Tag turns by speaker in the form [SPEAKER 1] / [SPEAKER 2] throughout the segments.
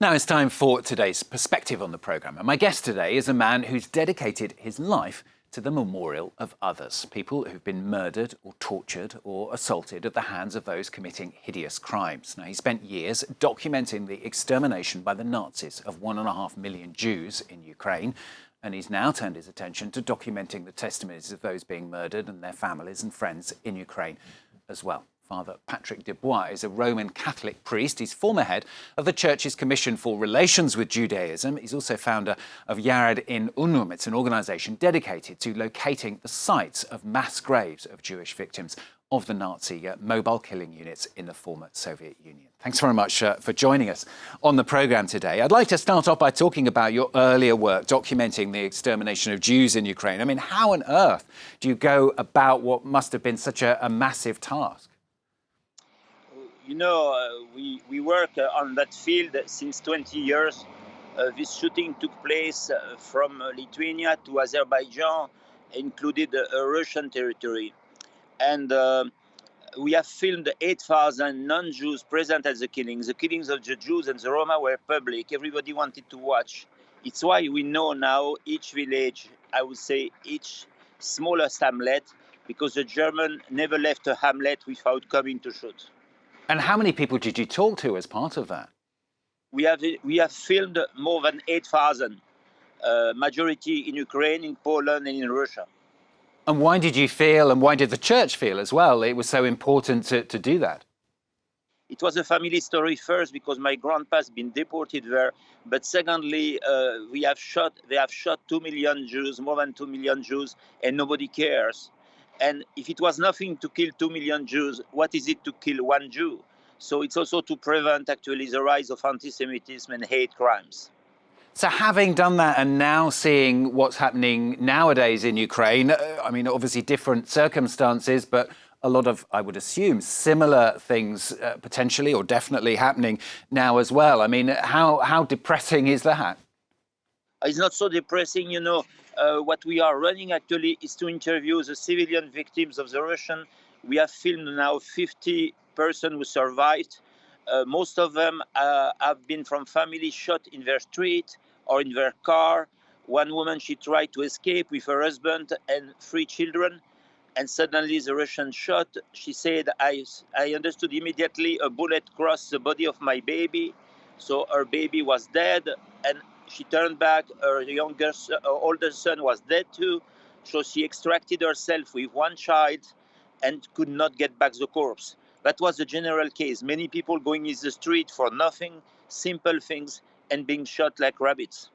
[SPEAKER 1] Now it's time for today's perspective on the programme. And my guest today is a man who's dedicated his life to the memorial of others, people who've been murdered or tortured or assaulted at the hands of those committing hideous crimes. Now, he spent years documenting the extermination by the Nazis of 1.5 million Jews in Ukraine, and he's now turned his attention to documenting the testimonies of those being murdered and their families and friends in Ukraine as well. Father Patrick Desbois is a Roman Catholic priest. He's former head of the Church's Commission for Relations with Judaism. He's also founder of Yared in Unum. It's an organisation dedicated to locating the sites of mass graves of Jewish victims of the Nazi mobile killing units in the former Soviet Union. Thanks very much for joining us on the programme today. I'd like to start off by talking about your earlier work documenting the extermination of Jews in Ukraine. I mean, how on earth do you go about what must have been such a massive task?
[SPEAKER 2] You know, we work on that field since 20 years. This shooting took place from Lithuania to Azerbaijan, included Russian territory. And we have filmed 8,000 non-Jews present at the killings. The killings of the Jews and the Roma were public. Everybody wanted to watch. It's why we know now each village, I would say each smallest hamlet, because the German never left a hamlet without coming to shoot.
[SPEAKER 1] And how many people did you talk to as part of that?
[SPEAKER 2] We have filmed more than 8,000, majority in Ukraine, in Poland, and in Russia.
[SPEAKER 1] And why did you feel, and why did the church feel as well, it was so important to do that?
[SPEAKER 2] It was a family story first because my grandpa's been deported there. But secondly, they have shot 2 million Jews, more than 2 million Jews, and nobody cares. And if it was nothing to kill 2 million Jews, what is it to kill one Jew? So it's also to prevent actually the rise of anti-Semitism and hate crimes.
[SPEAKER 1] So having done that and now seeing what's happening nowadays in Ukraine, I mean, obviously different circumstances, but a lot of, I would assume, similar things potentially or definitely happening now as well. I mean, how depressing is that?
[SPEAKER 2] It's not so depressing, you know. What we are running actually is to interview the civilian victims of the Russian. We have filmed now 50 persons who survived. Most of them have been from families shot in their street or in their car. One woman, she tried to escape with her husband and 3 children. And suddenly the Russian shot. She said, I understood immediately a bullet crossed the body of my baby. So her baby was dead. And she turned back, her older son was dead too. So she extracted herself with one child and could not get back the corpse. That was the general case. Many people going in the street for nothing, simple things, and being shot like rabbits.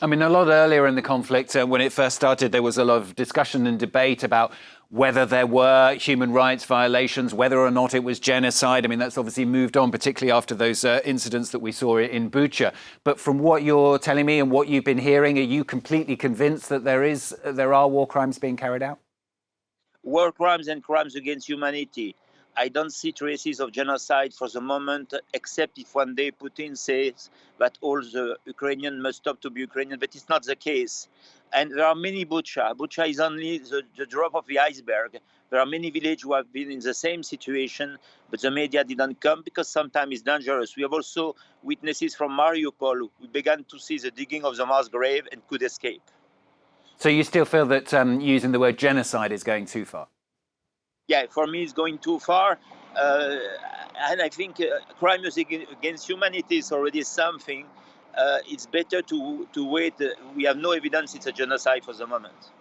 [SPEAKER 1] I mean, a lot earlier in the conflict, when it first started, there was a lot of discussion and debate about whether there were human rights violations, whether or not it was genocide. I mean, that's obviously moved on, particularly after those incidents that we saw in Bucha. But from what you're telling me and what you've been hearing, are you completely convinced that there are war crimes being carried out?
[SPEAKER 2] War crimes and crimes against humanity. I don't see traces of genocide for the moment, except if one day Putin says that all the Ukrainians must stop to be Ukrainian, but it's not the case. And there are many Bucha. Bucha is only the drop of the iceberg. There are many villages who have been in the same situation, but the media didn't come because sometimes it's dangerous. We have also witnesses from Mariupol who began to see the digging of the mass grave and could escape. So
[SPEAKER 1] you still feel that using the word genocide is going too far?
[SPEAKER 2] Yeah, for me, it's going too far. And I think crimes against humanity is already something. It's better to wait. We have no evidence it's a genocide for the moment.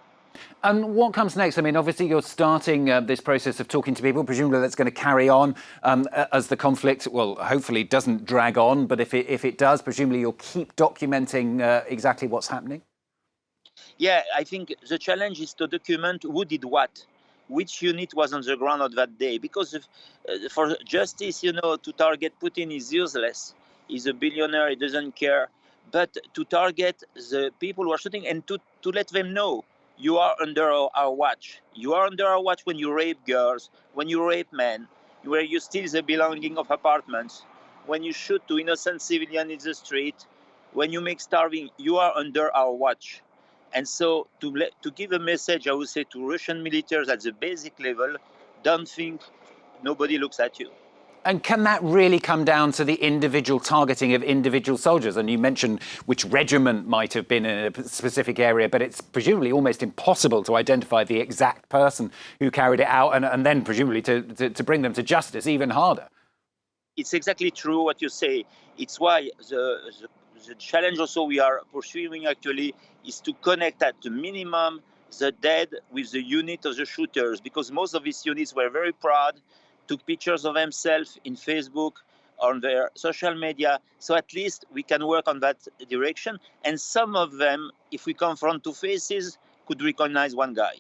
[SPEAKER 1] And what comes next? I mean, obviously, you're starting this process of talking to people. Presumably, that's going to carry on as the conflict, well, hopefully doesn't drag on. But if it does, presumably you'll keep documenting exactly what's happening?
[SPEAKER 2] Yeah, I think the challenge is to document who did what. Which unit was on the ground on that day? Because for justice, you know, to target Putin is useless. He's a billionaire, he doesn't care. But to target the people who are shooting and to let them know, you are under our watch. You are under our watch when you rape girls, when you rape men, where you steal the belonging of apartments, when you shoot to innocent civilians in the street, when you make starving, you are under our watch. And so to give a message, I would say, to Russian militaries at the basic level, don't think nobody looks at you.
[SPEAKER 1] And can that really come down to the individual targeting of individual soldiers? And you mentioned which regiment might have been in a specific area, but it's presumably almost impossible to identify the exact person who carried it out and then presumably to bring them to justice even harder.
[SPEAKER 2] It's exactly true what you say. It's why the challenge also we are pursuing actually is to connect at the minimum the dead with the unit of the shooters, because most of these units were very proud, took pictures of themselves in Facebook, on their social media. So at least we can work on that direction. And some of them, if we confront two faces, could recognize one guy.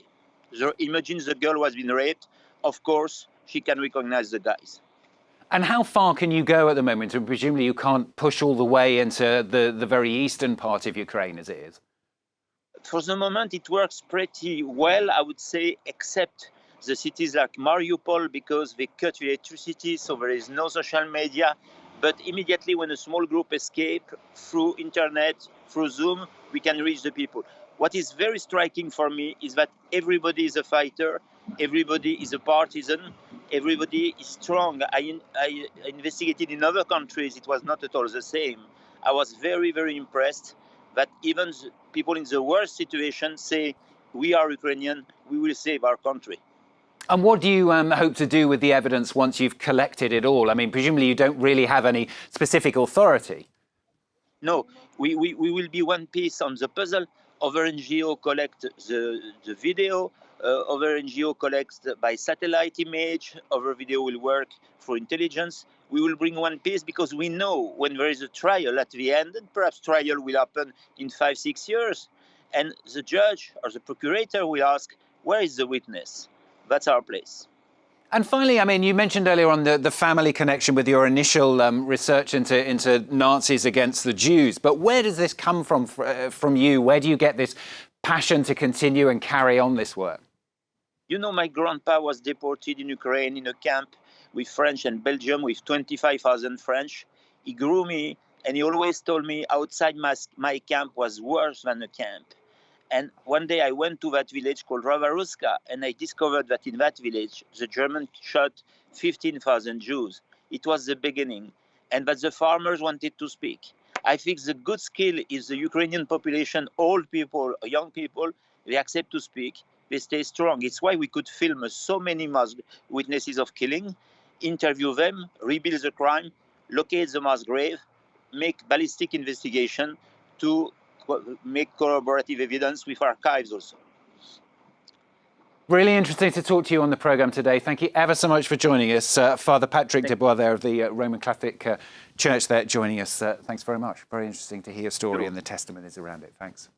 [SPEAKER 2] Imagine the girl who has been raped. Of course, she can recognize the guys.
[SPEAKER 1] And how far can you go at the moment? And presumably you can't push all the way into the very eastern part of Ukraine as it is.
[SPEAKER 2] For the moment, it works pretty well, I would say, except the cities like Mariupol, because they cut the electricity, so there is no social media. But immediately when a small group escape through internet, through Zoom, we can reach the people. What is very striking for me is that everybody is a fighter, everybody is a partisan, everybody is strong. I investigated in other countries, it was not at all the same. I was very, very impressed that even the people in the worst situation say, we are Ukrainian, we will save our country.
[SPEAKER 1] And what do you hope to do with the evidence once you've collected it all? I mean, presumably you don't really have any specific authority.
[SPEAKER 2] No, we will be one piece on the puzzle. Other NGO collect the video, other NGO collects by satellite image, other video will work for intelligence. We will bring one piece because we know when there is a trial at the end, and perhaps trial will happen in 5-6 years, and the judge or the procurator will ask, where is the witness? That's our place.
[SPEAKER 1] And finally, I mean, you mentioned earlier on the family connection with your initial research into Nazis against the Jews. But where does this come from you? Where do you get this passion to continue and carry on this work?
[SPEAKER 2] You know, my grandpa was deported in Ukraine in a camp with French and Belgium with 25,000 French. He grew me and he always told me outside my camp was worse than a camp. And one day I went to that village called Ravaruska, and I discovered that in that village, the Germans shot 15,000 Jews. It was the beginning, and that the farmers wanted to speak. I think the good skill is the Ukrainian population, old people, young people, they accept to speak, they stay strong. It's why we could film so many mass witnesses of killing, interview them, rebuild the crime, locate the mass grave, make ballistic investigation to make corroborative evidence with archives also.
[SPEAKER 1] Really interesting to talk to you on the programme today. Thank you ever so much for joining us. Father Patrick Desbois there of the Roman Catholic Church there joining us. Thanks very much. Very interesting to hear your story and the testimonies around it. Thanks.